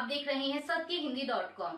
आप देख रहे हैं सत्यहिंदी.com।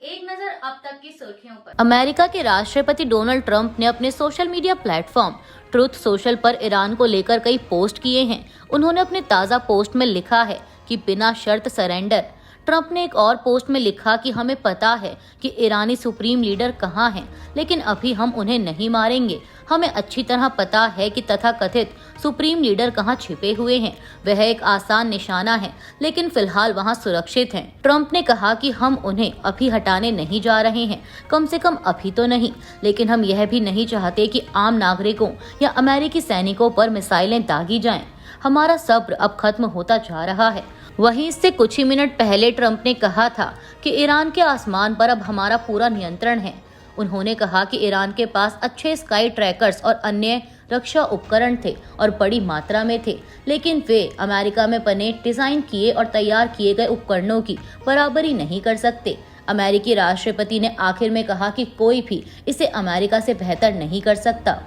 एक नजर अब तक की सुर्खियों पर। अमेरिका के राष्ट्रपति डोनाल्ड ट्रंप ने अपने social media platform truth social पर ईरान को लेकर कई पोस्ट किए हैं। उन्होंने अपने ताज़ा पोस्ट में लिखा है कि बिना शर्त सरेंडर। ट्रंप ने एक और पोस्ट में लिखा कि हमें पता है कि ईरानी सुप्रीम लीडर कहां हैं, लेकिन अभी हम उन्हें नहीं मारेंगे। हमें अच्छी तरह पता है कि तथाकथित सुप्रीम लीडर कहां छिपे हुए हैं। वह एक आसान निशाना है, लेकिन फिलहाल वहां सुरक्षित हैं। ट्रंप ने कहा कि हम उन्हें अभी हटाने नहीं जा रहे हैं, कम से कम अभी तो नहीं, लेकिन हम यह भी नहीं चाहते कि आम नागरिकों या अमेरिकी सैनिकों पर मिसाइलें दागी जाएं। हमारा सब्र अब खत्म होता जा रहा है। वहीं इससे कुछ ही मिनट पहले ट्रंप ने कहा था कि ईरान के आसमान पर अब हमारा पूरा नियंत्रण है। उन्होंने कहा कि ईरान के पास अच्छे स्काई ट्रैकर्स और अन्य रक्षा उपकरण थे और बड़ी मात्रा में थे, लेकिन वे अमेरिका में बने, डिजाइन किए और तैयार किए गए उपकरणों की बराबरी नहीं कर सकते। अमेरिकी राष्ट्रपति ने आखिर में कहा कि कोई भी इसे अमेरिका से बेहतर नहीं कर सकता।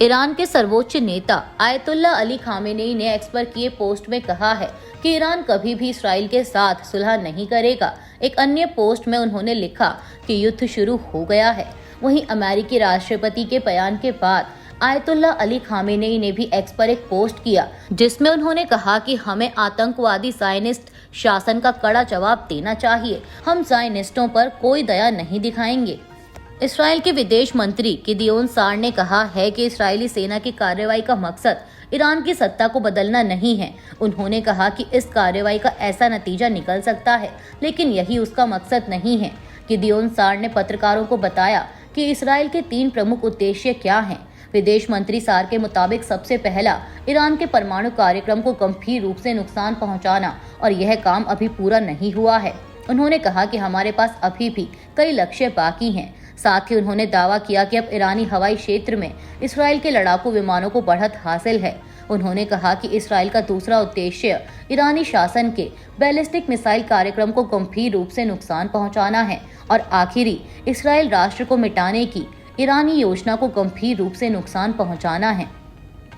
ईरान के सर्वोच्च नेता आयतुल्ला अली खामेनेई ने एक्स पर किए पोस्ट में कहा है कि ईरान कभी भी इसराइल के साथ सुलह नहीं करेगा। एक अन्य पोस्ट में उन्होंने लिखा कि युद्ध शुरू हो गया है। वहीं अमेरिकी राष्ट्रपति के बयान के बाद आयतुल्ला अली खामेनेई ने भी एक्स पर एक पोस्ट किया, जिसमें उन्होंने कहा कि हमें आतंकवादी ज़ायनिस्ट शासन का कड़ा जवाब देना चाहिए। हम ज़ायनिस्टों पर कोई दया नहीं दिखाएंगे। इसराइल के विदेश मंत्री गिदियोन सार ने कहा है कि इस्राएली सेना की कार्रवाई का मकसद ईरान की सत्ता को बदलना नहीं है। उन्होंने कहा कि इस कार्रवाई का ऐसा नतीजा निकल सकता है, लेकिन यही उसका मकसद नहीं है। गिदियोन सार ने पत्रकारों को बताया कि इसराइल के 3 प्रमुख उद्देश्य क्या हैं। विदेश मंत्री सार के मुताबिक सबसे पहला ईरान के परमाणु कार्यक्रम को गंभीर रूप से नुकसान पहुंचाना, और यह काम अभी पूरा नहीं हुआ है। उन्होंने कहा कि हमारे पास अभी भी कई लक्ष्य बाकी हैं। साथ ही उन्होंने दावा किया कि अब ईरानी हवाई क्षेत्र में इसराइल के लड़ाकू विमानों को बढ़त हासिल है। उन्होंने कहा कि इसराइल का दूसरा उद्देश्य ईरानी शासन के बैलिस्टिक मिसाइल कार्यक्रम को गंभीर रूप से नुकसान पहुंचाना है, और आखिरी इसराइल राष्ट्र को मिटाने की ईरानी योजना को गंभीर रूप से नुकसान पहुंचाना है।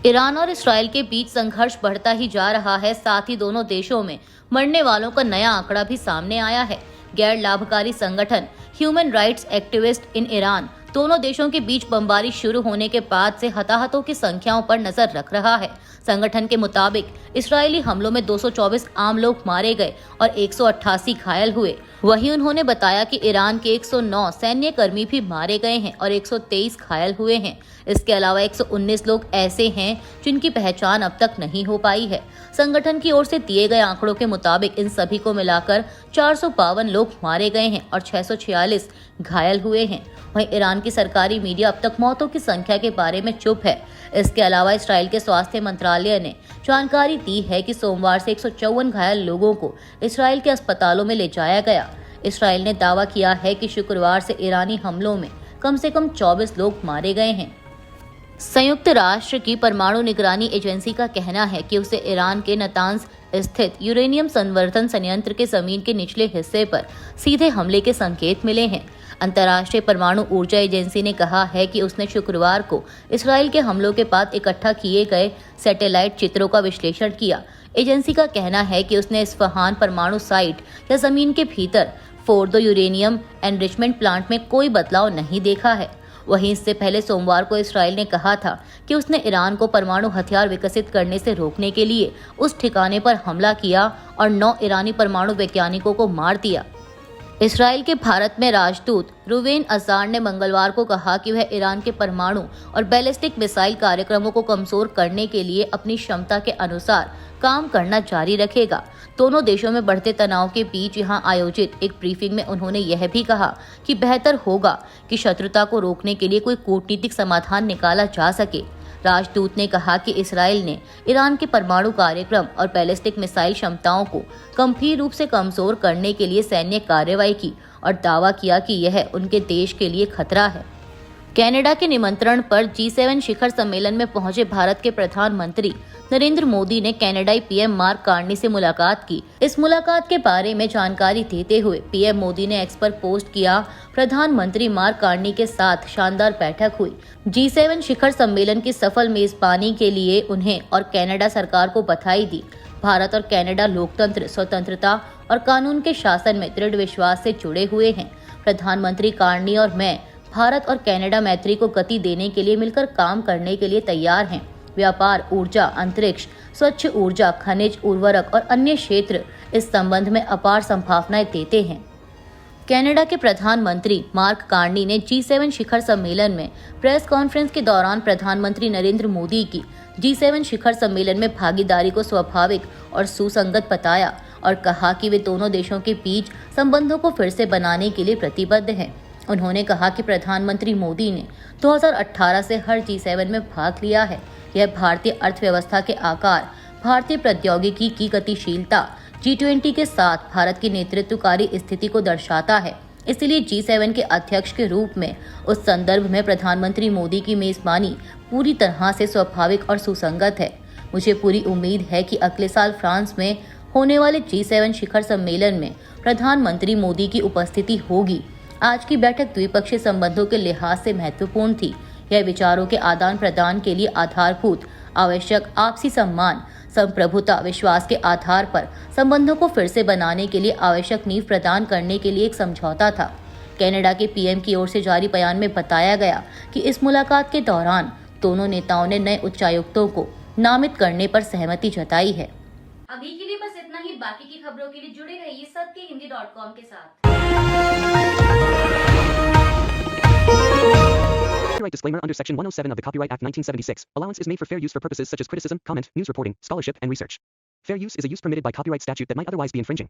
ईरान और इसराइल के बीच संघर्ष बढ़ता ही जा रहा है। साथ ही दोनों देशों में मरने वालों का नया आंकड़ा भी सामने आया है। गैर लाभकारी संगठन human rights activist in Iran दोनों देशों के बीच बमबारी शुरू होने के बाद से हताहतों की संख्याओं पर नजर रख रहा है। संगठन के मुताबिक इसराइली हमलों में 224 आम लोग मारे गए और 188 घायल हुए। वहीं उन्होंने बताया कि ईरान के 109 सैन्य कर्मी भी मारे गए हैं और 123 घायल हुए हैं। इसके अलावा 119 लोग ऐसे हैं जिनकी पहचान अब तक नहीं हो पाई है। संगठन की ओर से दिए गए आंकड़ों के मुताबिक इन सभी को मिलाकर 452 लोग मारे गए हैं और 646 घायल हुए हैं। वहीं ईरान की सरकारी मीडिया अब तक मौतों की संख्या के बारे में चुप है। इसके अलावा इसराइल के स्वास्थ्य मंत्रालय ने जानकारी दी है कि सोमवार से 154 घायल लोगों को इसराइल के अस्पतालों में ले जाया गया। इसराइल ने दावा किया है कि शुक्रवार से ईरानी हमलों में कम से कम 24 लोग मारे गए हैं। संयुक्त राष्ट्र की परमाणु निगरानी एजेंसी का कहना है कि उसे ईरान के नातांज स्थित यूरेनियम संवर्धन संयंत्र के जमीन के निचले हिस्से पर सीधे हमले के संकेत मिले हैं। अंतर्राष्ट्रीय परमाणु ऊर्जा एजेंसी ने कहा है कि उसने शुक्रवार को इसराइल के हमलों के बाद इकट्ठा किए गए सैटेलाइट चित्रों का विश्लेषण किया। एजेंसी का कहना है कि उसने इस्फहान परमाणु साइट या जमीन के भीतर फोर्दो यूरेनियम एनरिचमेंट प्लांट में कोई बदलाव नहीं देखा है। वहीं इससे पहले सोमवार को इसराइल ने कहा था कि उसने ईरान को परमाणु हथियार विकसित करने से रोकने के लिए उस ठिकाने पर हमला किया और 9 ईरानी परमाणु वैज्ञानिकों को मार दिया। इसराइल के भारत में राजदूत रुवेन अजार ने मंगलवार को कहा कि वह ईरान के परमाणु और बैलिस्टिक मिसाइल कार्यक्रमों को कमजोर करने के लिए अपनी क्षमता के अनुसार काम करना जारी रखेगा। दोनों देशों में बढ़ते तनाव के बीच यहां आयोजित एक ब्रीफिंग में उन्होंने यह भी कहा कि बेहतर होगा कि शत्रुता को रोकने के लिए कोई कूटनीतिक समाधान निकाला जा सके। राजदूत ने कहा कि इसराइल ने ईरान के परमाणु कार्यक्रम और बैलिस्टिक मिसाइल क्षमताओं को गंभीर रूप से कमजोर करने के लिए सैन्य कार्रवाई की और दावा किया कि यह उनके देश के लिए खतरा है। कनाडा के निमंत्रण पर G7 शिखर सम्मेलन में पहुंचे भारत के प्रधानमंत्री नरेंद्र मोदी ने कनाडाई पीएम मार्क कार्नी से मुलाकात की। इस मुलाकात के बारे में जानकारी देते हुए पीएम मोदी ने एक्स पर पोस्ट किया, प्रधानमंत्री मार्क कार्नी के साथ शानदार बैठक हुई। G7 शिखर सम्मेलन की सफल मेजबानी के लिए उन्हें और कनाडा सरकार को बधाई दी। भारत और कनाडा लोकतंत्र, स्वतंत्रता और कानून के शासन में दृढ़ विश्वास से जुड़े हुए हैं। प्रधानमंत्री कार्नी और मैं भारत और कनाडा मैत्री को गति देने के लिए मिलकर काम करने के लिए तैयार हैं। व्यापार, ऊर्जा, अंतरिक्ष, स्वच्छ ऊर्जा, खनिज, उर्वरक और अन्य क्षेत्र इस संबंध में अपार संभावनाएं देते हैं। कनाडा के प्रधानमंत्री मार्क कार्नी ने G7 शिखर सम्मेलन में प्रेस कॉन्फ्रेंस के दौरान प्रधानमंत्री नरेंद्र मोदी की G7 शिखर सम्मेलन में भागीदारी को स्वाभाविक और सुसंगत बताया और कहा कि वे दोनों देशों के बीच संबंधों को फिर से बनाने के लिए प्रतिबद्ध हैं। उन्होंने कहा कि प्रधानमंत्री मोदी ने 2018 से हर G7 में भाग लिया है। यह भारतीय अर्थव्यवस्था के आकार, भारतीय प्रौद्योगिकी की गतिशीलता, G20 के साथ भारत की नेतृत्वकारी स्थिति को दर्शाता है। इसलिए G7 के अध्यक्ष के रूप में उस संदर्भ में प्रधानमंत्री मोदी की मेजबानी पूरी तरह से स्वाभाविक और सुसंगत है। मुझे पूरी उम्मीद है कि अगले साल फ्रांस में होने वाले G7 शिखर सम्मेलन में प्रधानमंत्री मोदी की उपस्थिति होगी। आज की बैठक द्विपक्षीय संबंधों के लिहाज से महत्वपूर्ण थी। यह विचारों के आदान प्रदान के लिए आधारभूत, आवश्यक आपसी सम्मान, संप्रभुता, विश्वास के आधार पर संबंधों को फिर से बनाने के लिए आवश्यक नींव प्रदान करने के लिए एक समझौता था। कनाडा के पीएम की ओर से जारी बयान में बताया गया कि इस मुलाकात के दौरान दोनों नेताओं ने नए उच्चायुक्तों को नामित करने पर सहमति जताई है। अभी के लिए बस इतना ही। बाकी की खबरों के लिए जुड़े रहिए सत्यहिंदी.com के साथ। Copyright disclaimer under Section 107 of the Copyright Act 1976. Allowance is made for fair use for purposes such as criticism, comment, news reporting, scholarship, and research. Fair use is a use permitted by copyright statute that might otherwise be infringing.